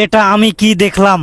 এটা আমি কি দেখলাম?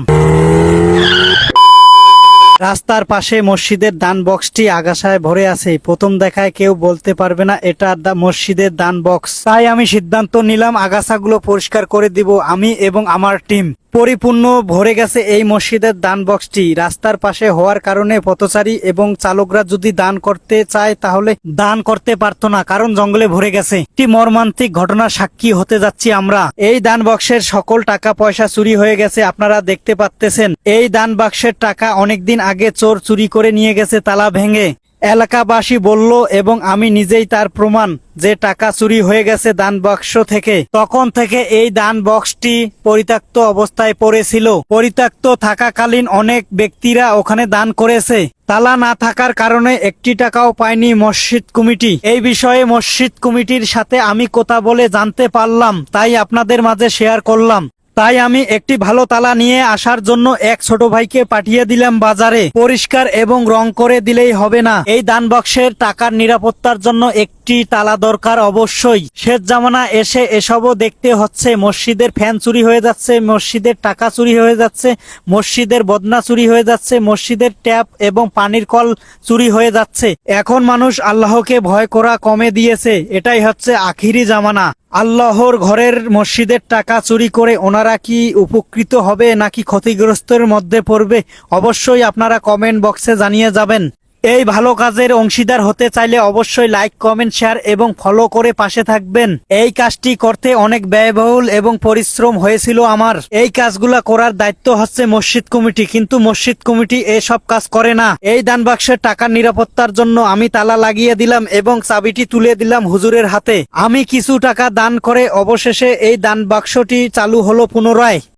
রাস্তার পাশে মসজিদের দান বক্সটি আগাছায় ভরে আছে। প্রথম দেখায় কেউ বলতে পারবে না এটা মসজিদের দান বক্স। তাই আমি সিদ্ধান্ত নিলাম আগাছাগুলো পরিষ্কার করে দিব আমি এবং আমার টিম। পরিপূর্ণ ভরে গেছে এই মসজিদের দান বক্সটি। রাস্তার পাশে হওয়ার কারণে পথচারী এবং চালকরা যদি দান করতে চায় তাহলে দান করতে পারতো না, কারণ জঙ্গলে ভরে গেছে। একটি মর্মান্তিক ঘটনার সাক্ষী হতে যাচ্ছি আমরা। এই দান বক্সের সকল টাকা পয়সা চুরি হয়ে গেছে, আপনারা দেখতে পাচ্তেছেন। এই দান বাক্সের টাকা অনেকদিন আগে চোর চুরি করে নিয়ে গেছে তালা ভেঙে। এলাকাবাসী বলল এবং আমি নিজেই তার প্রমাণ যে টাকা চুরি হয়ে গেছে দান বাক্স থেকে। তখন থেকে এই দান বক্সটি পরিত্যক্ত অবস্থায় পড়েছিল। পরিত্যক্ত থাকাকালীন অনেক ব্যক্তিরা ওখানে দান করেছে। তালা না থাকার কারণে একটি টাকাও পায়নি মসজিদ কমিটি। এই বিষয়ে মসজিদ কমিটির সাথে আমি কথা বলে জানতে পারলাম, তাই আপনাদের মাঝে শেয়ার করলাম। তাই আমি একটি ভালো তালা নিয়ে আসার জন্য এক ছোট ভাইকে পাঠিয়ে দিলাম বাজারে। পরিষ্কার এবং রং করে দিলেই হবে না, এই দান বক্সের টাকার নিরাপত্তার জন্য একটি তালা দরকার অবশ্যই। শেষ জামানা এসে এসবও দেখতে হচ্ছে। মসজিদের ফ্যান চুরি হয়ে যাচ্ছে, মসজিদের টাকা চুরি হয়ে যাচ্ছে, মসজিদের বদনা চুরি হয়ে যাচ্ছে, মসজিদের ট্যাপ এবং পানির কল চুরি হয়ে যাচ্ছে। এখন মানুষ আল্লাহকে ভয় করা কমে দিয়েছে। এটাই হচ্ছে আখিরি জামানা। আল্লাহর ঘরের মসজিদের টাকা চুরি করে ওনারা কি উপকৃত হবে নাকি ক্ষতিগ্রস্তের মধ্যে পড়বে, অবশ্যই আপনারা কমেন্ট বক্সে জানিয়ে যাবেন। এই ভালো কাজের অংশীদার হতে চাইলে অবশ্যই লাইক, কমেন্ট, শেয়ার এবং ফলো করে পাশে থাকবেন। এই কাজটি করতে অনেক ব্যয়বহুল এবং পরিশ্রম হয়েছিল আমার। এই কাজগুলা করার দায়িত্ব হচ্ছে মসজিদ কমিটি, কিন্তু মসজিদ কমিটি এসব কাজ করে না। এই দান বাক্সের টাকার নিরাপত্তার জন্য আমি তালা লাগিয়ে দিলাম এবং চাবিটি তুলে দিলাম হুজুরের হাতে। আমি কিছু টাকা দান করে অবশেষে এই দান বাক্সটি চালু হলো পুনরায়।